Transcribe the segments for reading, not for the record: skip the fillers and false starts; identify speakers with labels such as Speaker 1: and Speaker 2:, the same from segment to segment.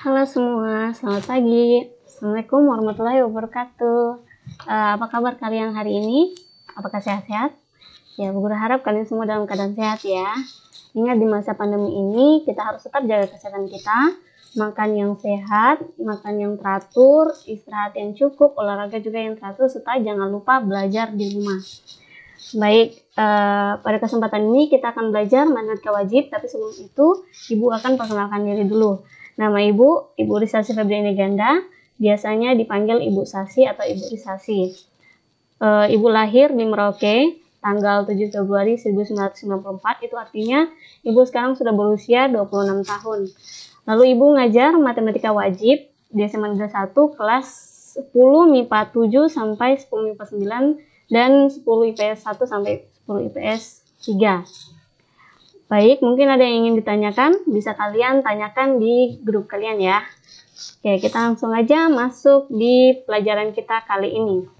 Speaker 1: Halo semua, selamat pagi. Assalamualaikum warahmatullahi wabarakatuh. Apa kabar kalian hari ini? Apakah sehat-sehat? Ya, Bu Guru harap kalian semua dalam keadaan sehat ya. Ingat di masa pandemi ini kita harus tetap jaga kesehatan kita, makan yang sehat, makan yang teratur, istirahat yang cukup, olahraga juga yang teratur, serta jangan lupa belajar di rumah. Baik, pada kesempatan ini kita akan belajar matematika wajib, tapi sebelum itu Ibu akan perkenalkan diri dulu. Nama Ibu Risasi Febriani Ganda, biasanya dipanggil Ibu Sasi atau Ibu Risasi. Ibu lahir di Merauke, tanggal 7 Februari 1994, itu artinya Ibu sekarang sudah berusia 26 tahun. Lalu Ibu ngajar matematika wajib di SMA Negeri 1 kelas 10 MIPA 7 sampai 10 MIPA 9 dan 10 IPS 1 sampai 10 IPS 3. Baik, mungkin ada yang ingin ditanyakan, bisa kalian tanyakan di grup kalian ya. Oke, kita langsung aja masuk di pelajaran kita kali ini.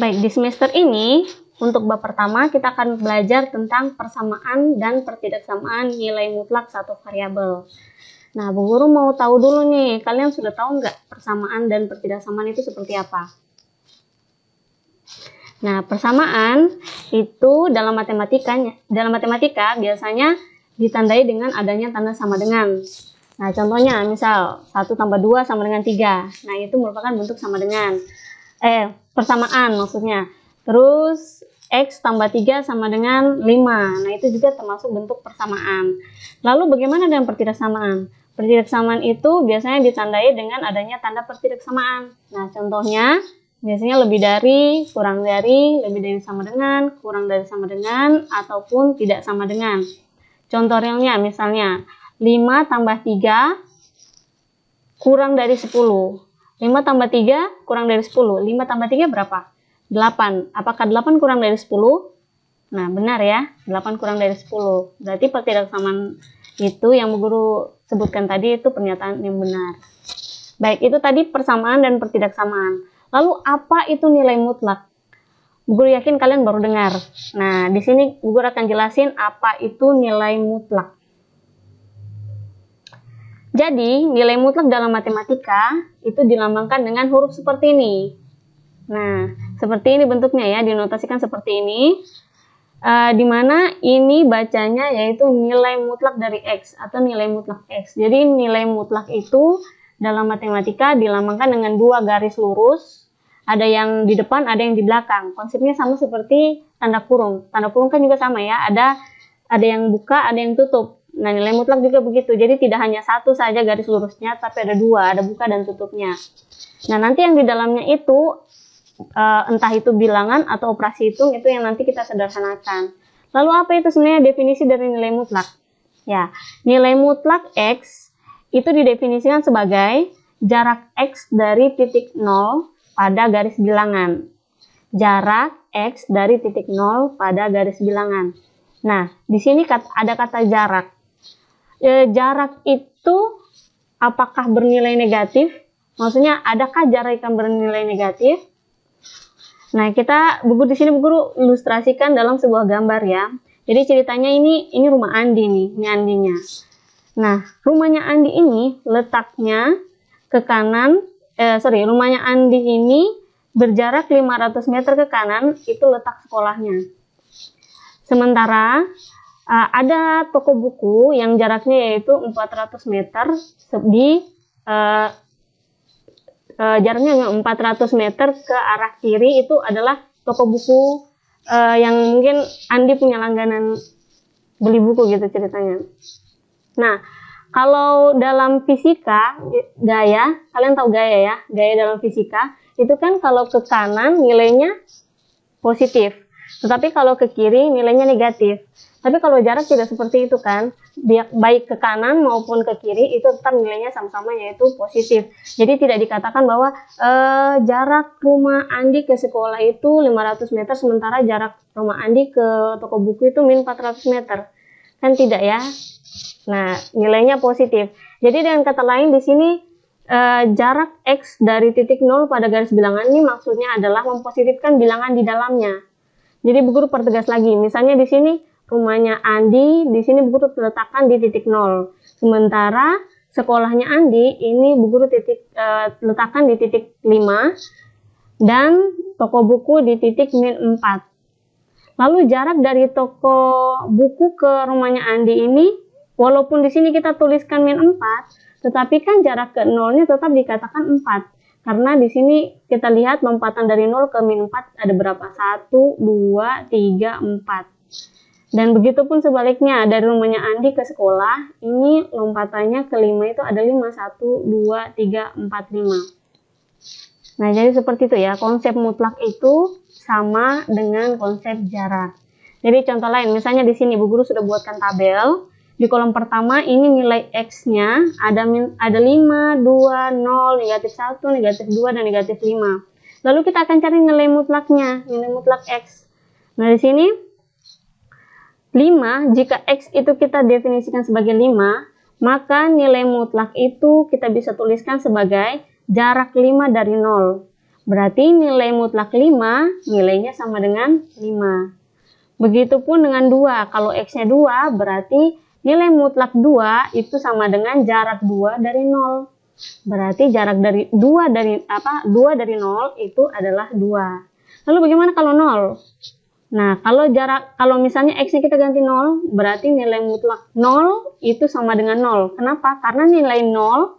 Speaker 1: Baik, di semester ini, untuk bab pertama kita akan belajar tentang persamaan dan pertidaksamaan nilai mutlak satu variabel. Nah, Bu Guru mau tahu dulu nih, kalian sudah tahu nggak persamaan dan pertidaksamaan itu seperti apa? Nah, persamaan itu dalam matematika biasanya ditandai dengan adanya tanda sama dengan. Nah, contohnya misal 1 tambah 2 sama dengan 3. Nah, itu merupakan bentuk sama dengan. Persamaan maksudnya. Terus X tambah 3 sama dengan 5. Nah, itu juga termasuk bentuk persamaan. Lalu bagaimana dengan pertidaksamaan? Pertidaksamaan itu biasanya ditandai dengan adanya tanda pertidaksamaan. Nah, contohnya biasanya lebih dari, kurang dari, lebih dari sama dengan, kurang dari sama dengan, ataupun tidak sama dengan. Contoh realnya misalnya 5 tambah 3 kurang dari 10. 5 tambah 3 kurang dari 10. 5 tambah 3 berapa? 8. Apakah 8 kurang dari 10? Nah, benar ya, 8 kurang dari 10. Berarti pertidaksamaan itu yang Bu Guru sebutkan tadi itu pernyataan yang benar. Baik, itu tadi persamaan dan pertidaksamaan. Lalu apa itu nilai mutlak? Bu Guru yakin kalian baru dengar. Nah, di sini Bu Guru akan jelasin apa itu nilai mutlak. Jadi, nilai mutlak dalam matematika itu dilambangkan dengan huruf seperti ini. Nah, seperti ini bentuknya ya, dinotasikan seperti ini. Di mana ini bacanya yaitu nilai mutlak dari X atau nilai mutlak X. Jadi nilai mutlak itu dalam matematika dilambangkan dengan dua garis lurus, ada yang di depan, ada yang di belakang. Konsepnya sama seperti tanda kurung. Tanda kurung kan juga sama ya, ada yang buka, ada yang tutup. Nah, nilai mutlak juga begitu. Jadi tidak hanya satu saja garis lurusnya, tapi ada dua, ada buka dan tutupnya. Nah, nanti yang di dalamnya itu entah itu bilangan atau operasi hitung, itu yang nanti kita sederhanakan. Lalu apa itu sebenarnya definisi dari nilai mutlak? Ya, nilai mutlak X itu didefinisikan sebagai jarak X dari titik 0 pada garis bilangan. Jarak X dari titik 0 pada garis bilangan. Nah, di sini ada kata jarak. Jarak itu apakah bernilai negatif? Maksudnya, adakah jarak yang bernilai negatif? Nah, Bu Guru di sini Bu Guru ilustrasikan dalam sebuah gambar ya. Jadi ceritanya ini rumah Andi nih, ini Andinya. Nah, rumahnya Andi ini letaknya ke kanan, rumahnya Andi ini berjarak 500 meter ke kanan, itu letak sekolahnya. Sementara ada toko buku yang jaraknya yaitu 400 meter di jaraknya 400 meter ke arah kiri itu adalah toko buku yang mungkin Andi punya langganan beli buku gitu ceritanya. Nah, kalau dalam fisika, gaya, kalian tahu gaya ya, gaya dalam fisika, itu kan kalau ke kanan nilainya positif, tetapi kalau ke kiri nilainya negatif. Tapi kalau jarak tidak seperti itu kan, baik ke kanan maupun ke kiri itu tetap nilainya sama-sama yaitu positif. Jadi tidak dikatakan bahwa jarak rumah Andi ke sekolah itu 500 meter sementara jarak rumah Andi ke toko buku itu min 400 meter. Kan tidak ya. Nah, nilainya positif. Jadi dengan kata lain di sini jarak X dari titik 0 pada garis bilangan ini maksudnya adalah mempositifkan bilangan di dalamnya. Jadi Bu Guru pertegas lagi. Misalnya di sini rumahnya Andi di sini Bu Guru letakkan di titik 0. Sementara sekolahnya Andi ini Bu Guru letakkan di titik 5 dan toko buku di titik min 4. Lalu jarak dari toko buku ke rumahnya Andi ini, walaupun di sini kita tuliskan min 4, tetapi kan jarak ke 0-nya tetap dikatakan 4. Karena di sini kita lihat lompatan dari 0 ke min 4 ada berapa? 1, 2, 3, 4. Dan begitu pun sebaliknya, dari rumahnya Andi ke sekolah, ini lompatannya ke 5 itu ada 5, 1, 2, 3, 4, 5. Nah, jadi seperti itu ya, konsep mutlak itu sama dengan konsep jarak. Jadi contoh lain, misalnya di sini Bu Guru sudah buatkan tabel. Di kolom pertama ini nilai X-nya ada 5, 2, 0, negatif 1, negatif 2, dan negatif 5. Lalu kita akan cari nilai mutlaknya, nilai mutlak X. Nah, di sini 5, jika X itu kita definisikan sebagai 5, maka nilai mutlak itu kita bisa tuliskan sebagai jarak 5 dari 0. Berarti nilai mutlak 5, nilainya sama dengan 5. Begitupun dengan 2. Kalau X-nya 2, berarti nilai mutlak 2 itu sama dengan jarak 2 dari 0. Berarti jarak dari 2 dari 0 itu adalah 2. Lalu bagaimana kalau 0? Nah, kalau misalnya X-nya kita ganti 0, berarti nilai mutlak 0 itu sama dengan 0. Kenapa? Karena nilai 0,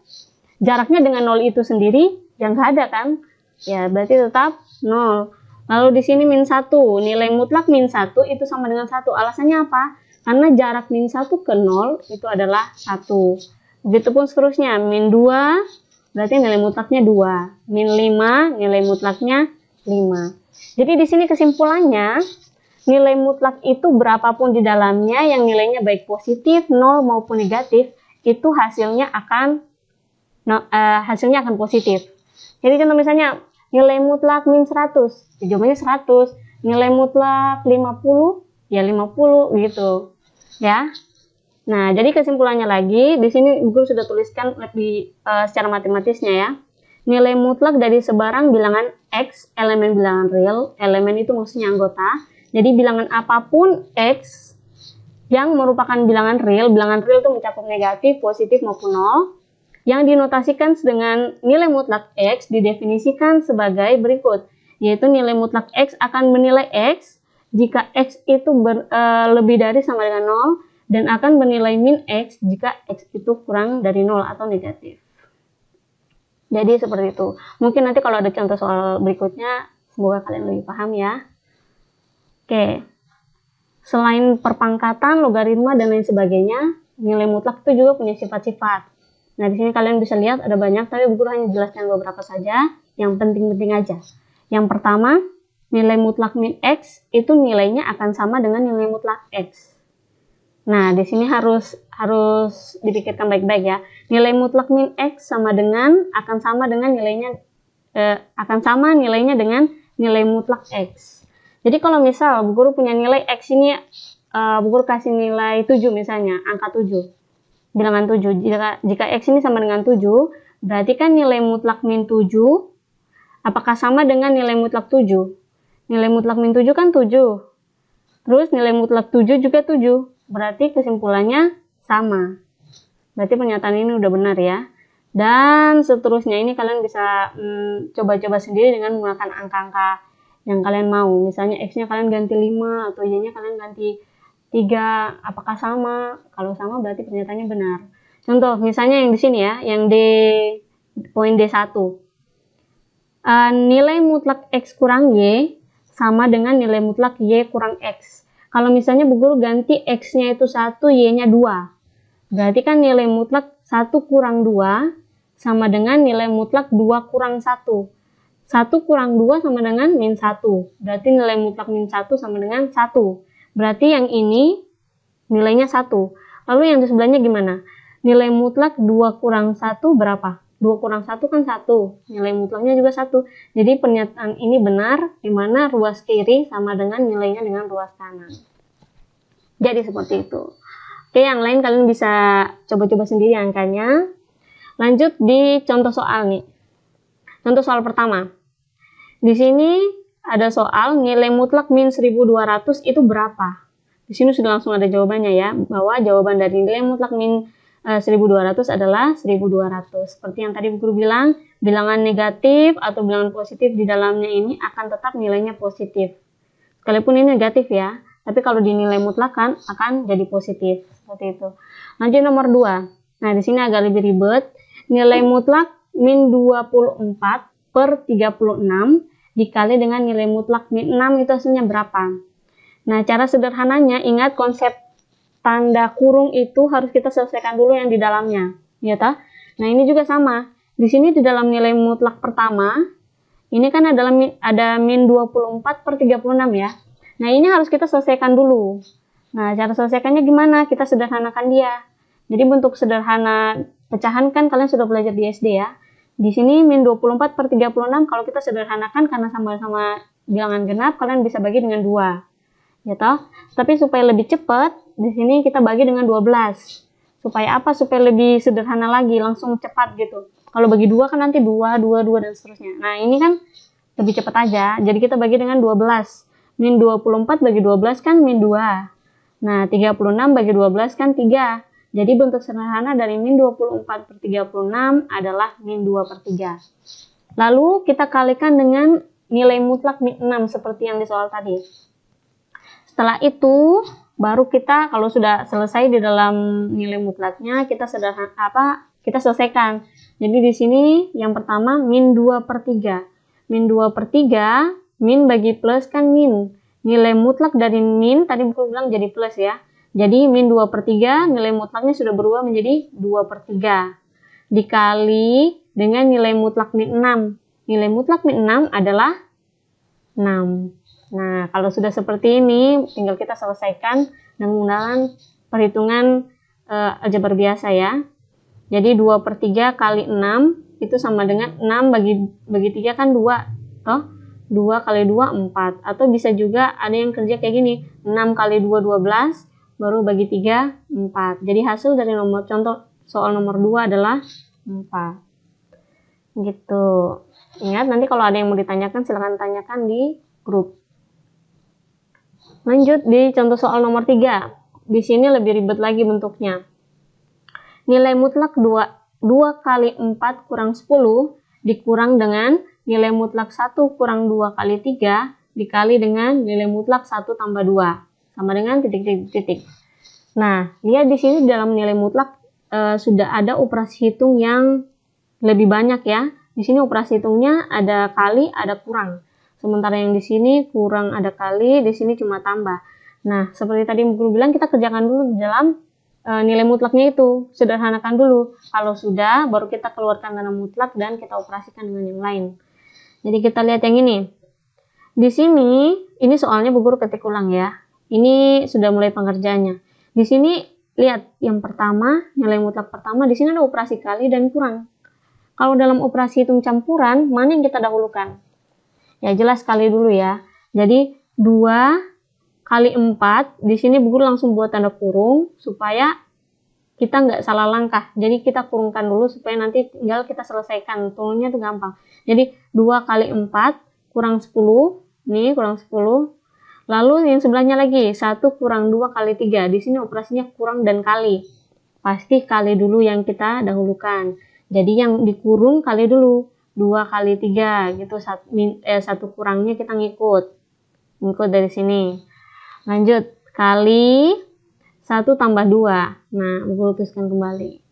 Speaker 1: jaraknya dengan 0 itu sendiri, yang nggak ada kan? Ya, berarti tetap 0. Lalu di sini min 1, nilai mutlak min 1 itu sama dengan 1. Alasannya apa? Karena jarak min 1 ke 0 itu adalah 1. Begitupun seterusnya, min 2, berarti nilai mutlaknya 2. Min 5, nilai mutlaknya 5. Jadi di sini kesimpulannya, nilai mutlak itu berapapun di dalamnya yang nilainya baik positif, 0 maupun negatif, itu hasilnya akan positif. Jadi contoh misalnya nilai mutlak min 100, jawabannya 100. Nilai mutlak 50, ya 50 gitu. Ya. Nah, jadi kesimpulannya lagi, di sini Guru sudah tuliskan lebih secara matematisnya ya. Nilai mutlak dari sebarang bilangan X, elemen bilangan real, elemen itu maksudnya anggota. Jadi bilangan apapun X yang merupakan bilangan real itu mencakup negatif, positif maupun 0. Yang dinotasikan dengan nilai mutlak X didefinisikan sebagai berikut, yaitu nilai mutlak X akan menilai X jika X itu lebih dari sama dengan 0 dan akan bernilai min X jika X itu kurang dari 0 atau negatif. Jadi seperti itu. Mungkin nanti kalau ada contoh soal berikutnya, semoga kalian lebih paham ya. Oke. Selain perpangkatan, logaritma, dan lain sebagainya, nilai mutlak itu juga punya sifat-sifat. Nah, di sini kalian bisa lihat ada banyak, tapi Bu Guru hanya jelaskan beberapa saja, yang penting-penting aja. Yang pertama, nilai mutlak min X itu nilainya akan sama dengan nilai mutlak X. Nah, di sini harus dipikirkan baik-baik ya. Nilai mutlak min X akan sama nilainya dengan nilai mutlak X. Jadi kalau misal Bu Guru punya nilai X ini, Bu Guru kasih nilai 7 misalnya, angka 7. Bilangan 7. Jika X ini sama dengan 7, berarti kan nilai mutlak min 7, apakah sama dengan nilai mutlak 7? Nilai mutlak min 7 kan 7. Terus nilai mutlak 7 juga 7. Berarti kesimpulannya sama. Berarti pernyataan ini udah benar ya. Dan seterusnya ini kalian bisa coba-coba sendiri dengan menggunakan angka-angka yang kalian mau. Misalnya X-nya kalian ganti 5 atau Y-nya kalian ganti 3. Apakah sama? Kalau sama berarti pernyataannya benar. Contoh misalnya yang di sini ya, yang poin D1. Nilai mutlak X kurang Y sama dengan nilai mutlak Y kurang X. Kalau misalnya Bu Guru ganti X-nya itu 1, Y-nya 2. Berarti kan nilai mutlak 1 kurang 2 sama dengan nilai mutlak 2 kurang 1. 1 kurang 2 sama dengan min 1. Berarti nilai mutlak min 1 sama dengan 1. Berarti yang ini nilainya 1. Lalu yang di sebelahnya gimana? Nilai mutlak 2 kurang 1 berapa? 2 kurang 1 kan 1. Nilai mutlaknya juga 1. Jadi pernyataan ini benar, di mana ruas kiri sama dengan nilainya dengan ruas kanan. Jadi seperti itu. Oke, yang lain kalian bisa coba-coba sendiri angkanya. Lanjut di contoh soal nih. Contoh soal pertama. Di sini ada soal nilai mutlak min 1200 itu berapa? Di sini sudah langsung ada jawabannya ya, bahwa jawaban dari nilai mutlak min 1200 adalah 1200. Seperti yang tadi guru bilang, bilangan negatif atau bilangan positif di dalamnya ini akan tetap nilainya positif. Sekalipun ini negatif ya, tapi kalau dinilai mutlakkan akan jadi positif. Seperti itu. Lanjut nomor 2. Nah, di sini agak lebih ribet. Nilai mutlak min 24 per 36 dikali dengan nilai mutlak min 6 itu hasilnya berapa? Nah, cara sederhananya, ingat konsep tanda kurung itu harus kita selesaikan dulu yang di dalamnya, ya toh? Nah, ini juga sama. Di sini di dalam nilai mutlak pertama, ini kan ada min 24 per 36 ya. Nah, ini harus kita selesaikan dulu. Nah, cara selesaikannya gimana? Kita sederhanakan dia. Jadi bentuk sederhana pecahan kan kalian sudah belajar di SD ya. Di sini min 24 per 36 kalau kita sederhanakan karena sama-sama bilangan genap, kalian bisa bagi dengan 2. Ya toh? Tapi supaya lebih cepat, di sini kita bagi dengan 12. Supaya apa? Supaya lebih sederhana lagi, langsung cepat gitu. Kalau bagi 2 kan nanti 2, 2, 2 dan seterusnya. Nah, ini kan lebih cepat aja. Jadi kita bagi dengan 12. Min 24 bagi 12 kan min 2. Nah, 36 bagi 12 kan 3. Jadi bentuk sederhana dari min 24 per 36 adalah min 2 per 3. Lalu kita kalikan dengan nilai mutlak min 6 seperti yang di soal tadi. Setelah itu, baru kita kalau sudah selesai di dalam nilai mutlaknya, kita selesaikan. Jadi di sini yang pertama min 2 per 3. Min 2 per 3, min bagi plus kan min. Nilai mutlak dari min, tadi buku bilang jadi plus ya. Jadi min 2 per 3, nilai mutlaknya sudah berubah menjadi 2 per 3. Dikali dengan nilai mutlak min 6. Nilai mutlak min 6 adalah 6. Nah, kalau sudah seperti ini, tinggal kita selesaikan dengan menggunakan perhitungan aljabar biasa ya. Jadi 2 per 3 kali 6 itu sama dengan 6 bagi 3 kan 2. Toh? 2 kali 2, 4. Atau bisa juga ada yang kerja kayak gini. 6 kali 2, 12. Baru bagi 3, 4. Jadi hasil dari contoh soal nomor 2 adalah 4. Gitu. Ingat, nanti kalau ada yang mau ditanyakan, silahkan tanyakan di grup. Lanjut di contoh soal nomor 3. Di sini lebih ribet lagi bentuknya. Nilai mutlak 2 kali 4 kurang 10 dikurang dengan nilai mutlak 1 kurang 2 kali 3 dikali dengan nilai mutlak 1 tambah 2. Sama dengan titik. Nah, lihat di sini dalam nilai mutlak sudah ada operasi hitung yang lebih banyak ya. Di sini operasi hitungnya ada kali, ada kurang. Sementara yang di sini kurang ada kali, di sini cuma tambah. Nah, seperti tadi guru bilang, kita kerjakan dulu di dalam nilai mutlaknya itu. Sederhanakan dulu. Kalau sudah, baru kita keluarkan dana mutlak dan kita operasikan dengan yang lain. Jadi kita lihat yang ini. Di sini, ini soalnya bu guru ketik ulang ya. Ini sudah mulai pengerjaannya. Di sini, lihat yang pertama, nilai mutlak pertama, di sini ada operasi kali dan kurang. Kalau dalam operasi hitung campuran, mana yang kita dahulukan? Ya jelas kali dulu ya. Jadi 2 kali 4, di sini bu guru langsung buat tanda kurung supaya kita nggak salah langkah. Jadi kita kurungkan dulu supaya nanti tinggal kita selesaikan. Turunnya itu gampang. Jadi 2 kali 4 kurang 10, nih kurang 10. Lalu yang sebelahnya lagi 1 kurang 2 kali 3. Di sini operasinya kurang dan kali. Pasti kali dulu yang kita dahulukan. Jadi yang dikurung kali dulu. 2 kali 3 gitu, 1 kurangnya kita ngikut dari sini. Lanjut, kali 1 tambah 2. Nah, guru tuliskan kembali.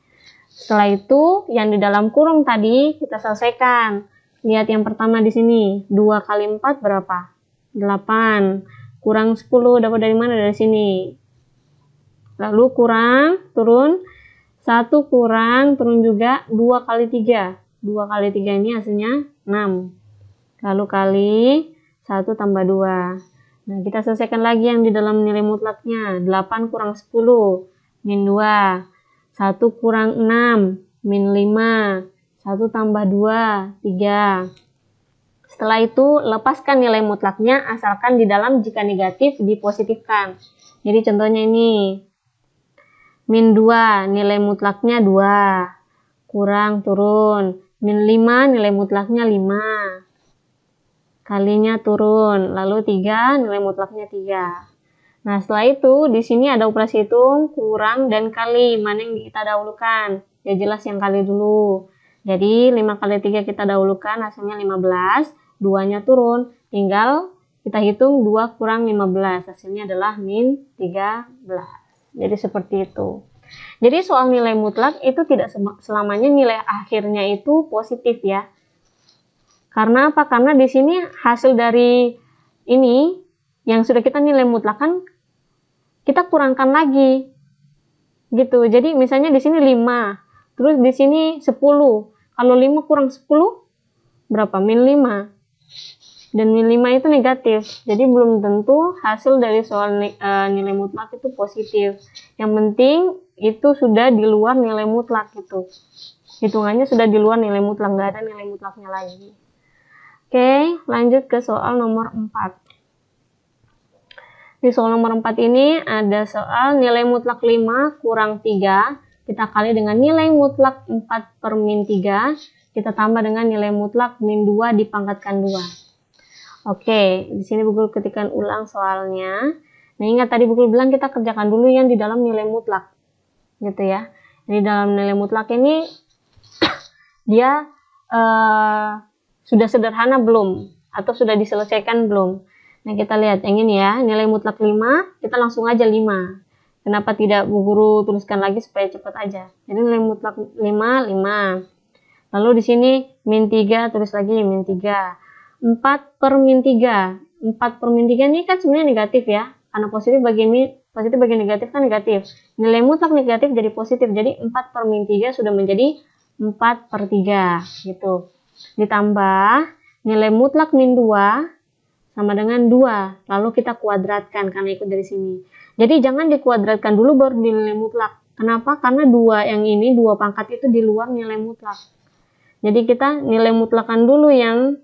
Speaker 1: Setelah itu, yang di dalam kurung tadi kita selesaikan. Lihat yang pertama di sini, 2 kali 4 berapa? 8. Kurang 10 dapat dari mana? Dari sini. Lalu kurang, turun. 1 kurang, turun juga 2 kali 3. 2 kali 3 ini hasilnya 6. Lalu kali 1 tambah 2. Nah, kita selesaikan lagi yang di dalam nilai mutlaknya. 8 kurang 10, min 2. 1 kurang 6, min 5. 1 tambah 2, 3. Setelah itu, lepaskan nilai mutlaknya asalkan di dalam jika negatif dipositifkan. Jadi contohnya ini. Min 2, nilai mutlaknya 2. Kurang, turun. Min 5, nilai mutlaknya 5. Kalinya turun. Lalu 3, nilai mutlaknya 3. Nah, setelah itu di sini ada operasi hitung, kurang, dan kali. Mana yang kita dahulukan? Ya jelas yang kali dulu. Jadi 5 kali 3 kita dahulukan, hasilnya 15. 2-nya turun. Tinggal kita hitung 2 kurang 15. Hasilnya adalah min 13. Jadi seperti itu. Jadi soal nilai mutlak itu tidak selamanya nilai akhirnya itu positif ya. Karena apa? Karena di sini hasil dari ini yang sudah kita nilai mutlakkan kita kurangkan lagi gitu. Jadi misalnya di sini 5, terus di sini 10. Kalau 5 kurang 10 berapa? Min 5. Dan min 5 itu negatif. Jadi belum tentu hasil dari soal nilai mutlak itu positif. Yang penting itu sudah di luar nilai mutlak gitu. Hitungannya sudah di luar nilai mutlak, nggak ada nilai mutlaknya lagi. Oke, lanjut ke soal nomor 4. Di soal nomor 4 ini ada soal nilai mutlak 5 kurang 3, kita kali dengan nilai mutlak 4 per min 3, kita tambah dengan nilai mutlak min 2 dipangkatkan 2. Oke, di sini Bu Guru ketikkan ulang soalnya. Nah, ingat tadi Bu Guru bilang kita kerjakan dulu yang di dalam nilai mutlak. Gitu ya. Di dalam nilai mutlak ini dia sudah sederhana belum? Atau sudah diselesaikan belum? Nah, kita lihat yang ini ya, nilai mutlak 5, kita langsung aja 5. Kenapa tidak Bu Guru tuliskan lagi supaya cepat aja. Jadi nilai mutlak 5, 5. Lalu di sini min 3, tulis lagi min 3. 4 per min 3. 4 per min 3 ini kan sebenarnya negatif ya. Karena positif bagian negatif kan negatif. Nilai mutlak negatif jadi positif. Jadi 4 per min 3 sudah menjadi 4 per 3. Gitu. Ditambah nilai mutlak min 2 sama dengan 2, lalu kita kuadratkan karena ikut dari sini. Jadi jangan dikuadratkan dulu baru nilai mutlak. Kenapa? Karena 2 yang ini, 2 pangkat itu di luar nilai mutlak. Jadi kita nilai mutlakkan dulu yang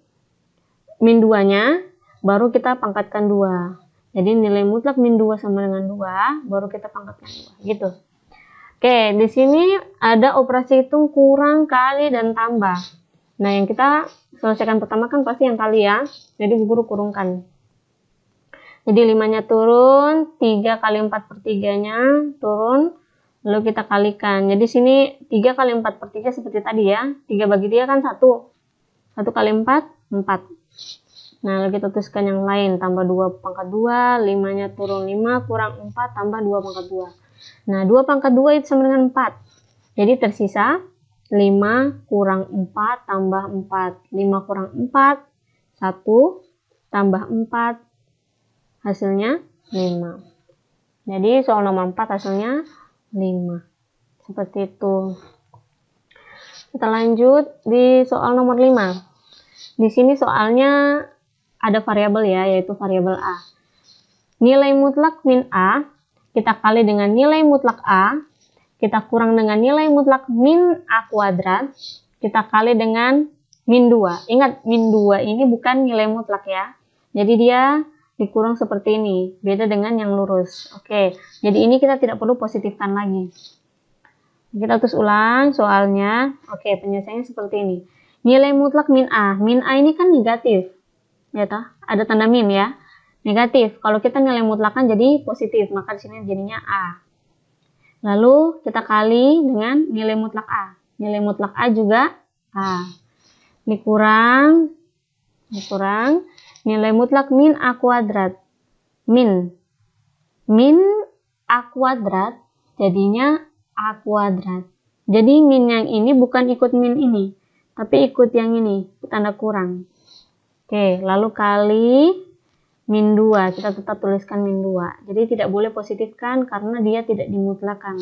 Speaker 1: min 2-nya, baru kita pangkatkan 2. Jadi nilai mutlak min 2 sama dengan 2, baru kita pangkatkan 2. Gitu. Oke, di sini ada operasi hitung kurang, kali, dan tambah. Nah, yang kita selesaikan pertama kan pasti yang kali ya. Jadi Bu Guru kurungkan. Jadi 5-nya turun, 3 kali 4 per 3-nya turun, lalu kita kalikan. Jadi sini 3 kali 4 per 3 seperti tadi ya. 3 bagi 3 kan 1. 1 kali 4, 4. Nah, lalu kita tuliskan yang lain. Tambah 2 pangkat 2, 5-nya turun 5, kurang 4, tambah 2 pangkat 2. Nah, 2 pangkat 2 itu sama dengan 4. Jadi tersisa 5 kurang 4 tambah 4. 5 kurang 4, 1 tambah 4, hasilnya 5. Jadi soal nomor 4 hasilnya 5. Seperti itu. Kita lanjut di soal nomor 5. Di sini soalnya ada variabel ya, yaitu variabel A. Nilai mutlak min A, kita kali dengan nilai mutlak A, kita kurang dengan nilai mutlak min A kuadrat, kita kali dengan min 2. Ingat, min 2 ini bukan nilai mutlak ya. Jadi dia dikurang seperti ini, beda dengan yang lurus. Oke, jadi ini kita tidak perlu positifkan lagi. Kita terus ulang soalnya. Oke, penyelesaiannya seperti ini. Nilai mutlak min A. Min A ini kan negatif. Ya toh? Ada tanda min ya. Negatif. Kalau kita nilai mutlakkan jadi positif, maka di sini jadinya A. Lalu kita kali dengan nilai mutlak A. Nilai mutlak A juga A. Dikurang nilai mutlak min A kuadrat. Min A kuadrat jadinya A kuadrat. Jadi min yang ini bukan ikut min ini, tapi ikut yang ini, tanda kurang. Oke, lalu kali min 2, kita tetap tuliskan min 2. Jadi tidak boleh positifkan karena dia tidak dimutlakan.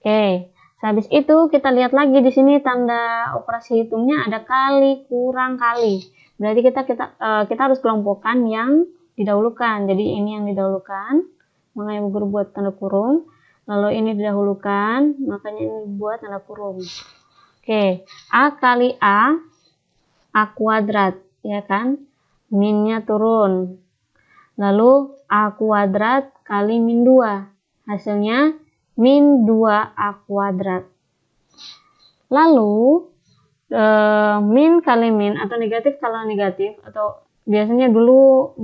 Speaker 1: Oke, habis itu kita lihat lagi di sini tanda operasi hitungnya ada kali, kurang, kali. Berarti kita harus kelompokkan yang didahulukan. Jadi ini yang didahulukan, makanya Bu Guru buat tanda kurung. Lalu ini didahulukan, makanya ini buat tanda kurung. Oke, A kali A kuadrat, ya kan? Minnya turun. Lalu A kuadrat kali min 2. Hasilnya min 2A kuadrat. Lalu min kali min atau negatif kali negatif, atau biasanya dulu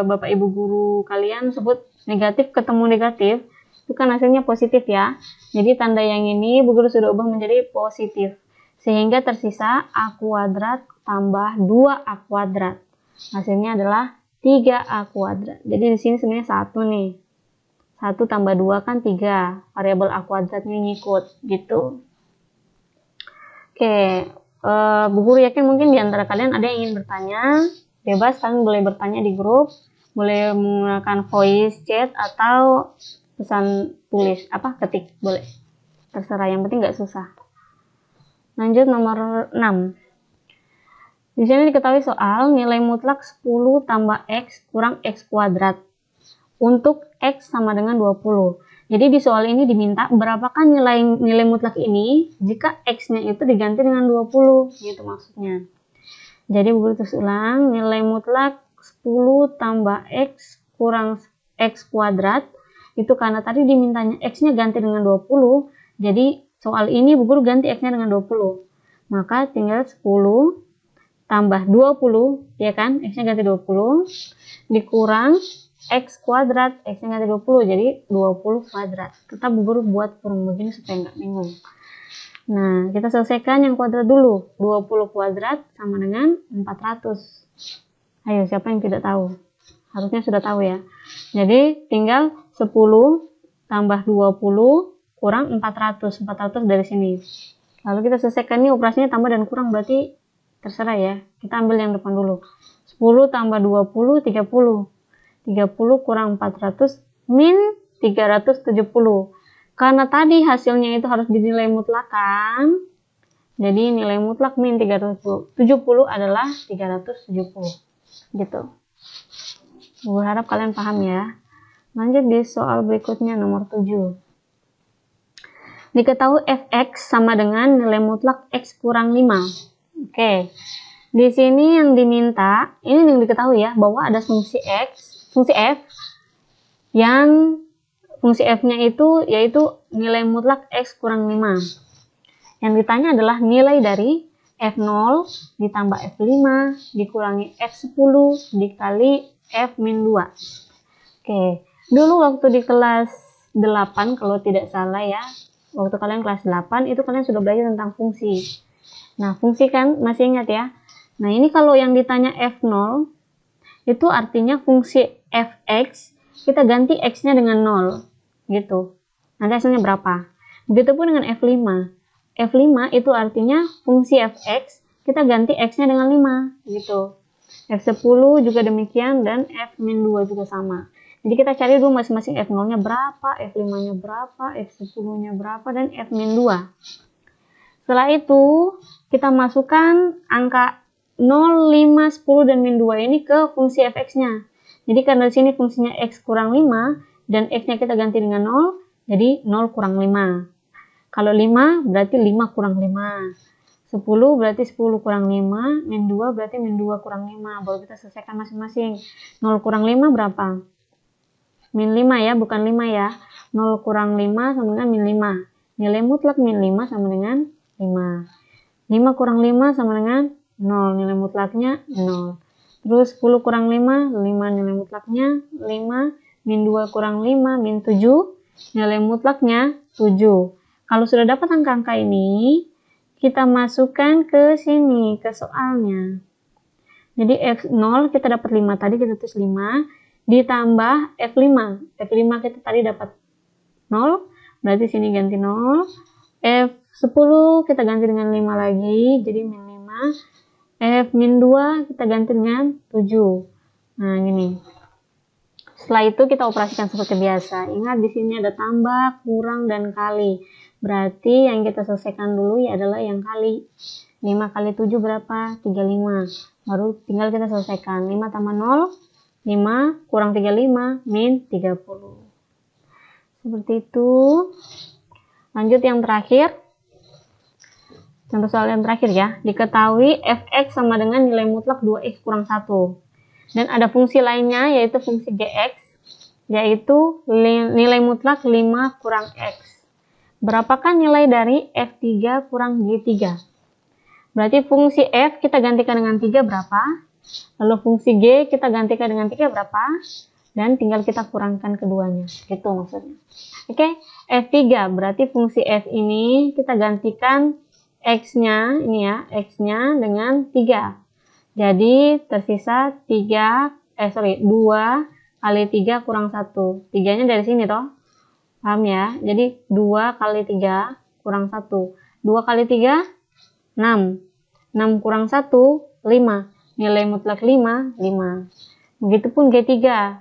Speaker 1: Bapak Ibu guru kalian sebut negatif ketemu negatif, itu kan hasilnya positif ya. Jadi tanda yang ini Bu Guru sudah ubah menjadi positif. Sehingga tersisa A kuadrat tambah 2A kuadrat. Hasilnya adalah 3A kuadrat. Jadi di sini sebenarnya 1 nih. 1 tambah 2 kan 3. Variabel A kuadratnya ngikut gitu. Oke, Bu Guru yakin mungkin di antara kalian ada yang ingin bertanya. Bebas, kalian boleh bertanya di grup. Boleh menggunakan voice chat atau pesan tulis, ketik, boleh. Terserah, yang penting nggak susah. Lanjut nomor 6. Di sini diketahui soal nilai mutlak 10 tambah X kurang X kuadrat untuk X sama dengan 20. Jadi di soal ini diminta berapakah nilai mutlak ini jika X-nya itu diganti dengan 20, gitu maksudnya. Jadi Bu Guru terus ulang, nilai mutlak 10 tambah X kurang X kuadrat, itu karena tadi dimintanya X-nya ganti dengan 20, jadi soal ini Bu Guru ganti X-nya dengan 20. Maka tinggal 10 tambah 20, ya kan? X-nya ganti 20, dikurang X kuadrat, X-nya ganti 20, jadi 20 kuadrat. Tetap Bu Guru buat kurung begini supaya nggak bingung. Nah, kita selesaikan yang kuadrat dulu. 20 kuadrat sama dengan 400. Ayo, siapa yang tidak tahu? Harusnya sudah tahu ya. Jadi, tinggal 10 tambah 20 kurang 400. 400 dari sini. Lalu kita selesaikan ini operasinya tambah dan kurang, berarti terserah ya. Kita ambil yang depan dulu. 10 tambah 20, 30. 30 kurang 400, min 370. Karena tadi hasilnya itu harus dinilai mutlakan, jadi nilai mutlak min 370 adalah 370. Gitu. Gue harap kalian paham ya. Lanjut di soal berikutnya nomor 7. Diketahui fx sama dengan nilai mutlak x kurang 5. Oke. Di sini yang diminta, ini yang diketahui ya, bahwa ada fungsi f yang fungsi f-nya itu yaitu nilai mutlak x kurang 5. Yang ditanya adalah nilai dari f0 ditambah f5 dikurangi f10 dikali f-2. Oke, dulu waktu di kelas 8 kalau tidak salah ya, waktu kalian kelas 8 itu kalian sudah belajar tentang fungsi. Nah, fungsi kan masih ingat ya. Nah, ini kalau yang ditanya f0 itu artinya fungsi fx kita ganti x-nya dengan 0. Gitu. Nanti hasilnya berapa? Begitupun dengan F5. F5 itu artinya fungsi fx, kita ganti x-nya dengan 5. Gitu. F10 juga demikian, dan F-2 juga sama. Jadi kita cari dulu masing-masing F0-nya berapa, F5-nya berapa, F10-nya berapa, dan F-2. Setelah itu, kita masukkan angka 0, 5, 10, dan min 2 ini ke fungsi fx-nya. Jadi karena di sini fungsinya x kurang 5, dan x-nya kita ganti dengan 0, jadi 0 kurang 5. Kalau 5 berarti 5 kurang 5. 10 berarti 10 kurang 5, min 2 berarti min 2 kurang 5. Baru kita selesaikan masing-masing. 0 kurang 5 berapa? Min 5 ya, bukan 5 ya. 0 kurang 5 sama dengan min 5. Nilai mutlak min 5 sama dengan 5. 5 kurang 5 sama dengan 0. Nilai mutlaknya 0. Terus 10 kurang 5, 5 nilai mutlaknya 5. Min 2 kurang 5, min 7, nilai mutlaknya 7. Kalau sudah dapat angka-angka ini, kita masukkan ke sini, ke soalnya. Jadi F0 kita dapat 5, tadi kita tulis 5, ditambah F5. F5 kita tadi dapat 0, berarti sini ganti 0. F10 kita ganti dengan 5 lagi, jadi min 5. F-2 kita ganti dengan 7. Nah, gini. Setelah itu kita operasikan seperti biasa. Ingat di sini ada tambah, kurang, dan kali. Berarti yang kita selesaikan dulu ya adalah yang kali. 5 kali 7 berapa? 35. Baru tinggal kita selesaikan. 5 tambah 0, 5 kurang 35, min 30. Seperti itu. Lanjut yang terakhir. Contoh soal yang terakhir ya. Diketahui fx sama dengan nilai mutlak 2x kurang 1. Dan ada fungsi lainnya yaitu fungsi gx, yaitu nilai mutlak 5 kurang x. Berapakah nilai dari f3 kurang g3? Berarti fungsi f kita gantikan dengan 3 berapa? Lalu fungsi g kita gantikan dengan 3 berapa? dan tinggal kita kurangkan keduanya, gitu maksudnya. Oke, F3 berarti fungsi F ini kita gantikan X-nya, ini ya, X-nya dengan 3. Jadi tersisa 2 kali 3 kurang 1. 3-nya dari sini toh. Paham ya? Jadi 2 kali 3 kurang 1. 2 kali 3, 6. 6 kurang 1, 5. Nilai mutlak 5, 5. Begitupun G3.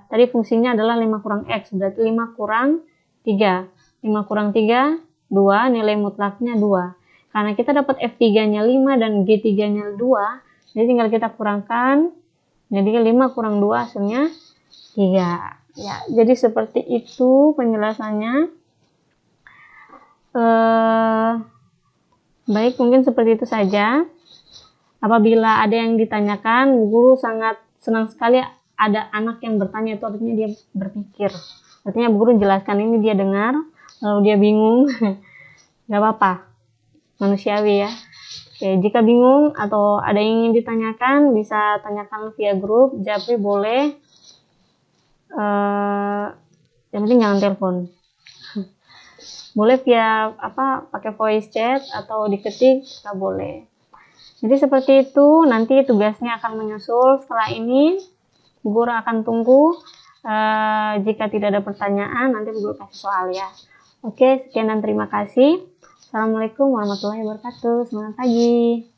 Speaker 1: Tadi fungsinya adalah 5 kurang X. Berarti 5 kurang 3. 5 kurang 3, 2. Nilai mutlaknya 2. Karena kita dapat F3-nya 5 dan G3-nya 2. Jadi tinggal kita kurangkan. Jadi 5 kurang 2 hasilnya 3. Ya, jadi seperti itu penjelasannya. Baik, mungkin seperti itu saja. Apabila ada yang ditanyakan, guru sangat senang sekali ada anak yang bertanya, itu artinya dia berpikir. Artinya guru jelaskan ini dia dengar, lalu dia bingung. Gak apa-apa, manusiawi ya. Oke, jika bingung atau ada yang ingin ditanyakan, bisa tanyakan via grup. Japri boleh. Yang penting jangan telepon. Boleh via pakai voice chat atau diketik, kita boleh. Jadi seperti itu, nanti tugasnya akan menyusul. Setelah ini guru akan tunggu. Jika tidak ada pertanyaan, nanti guru kasih soal ya. Oke, sekian dan terima kasih. Assalamualaikum warahmatullahi wabarakatuh. Selamat pagi.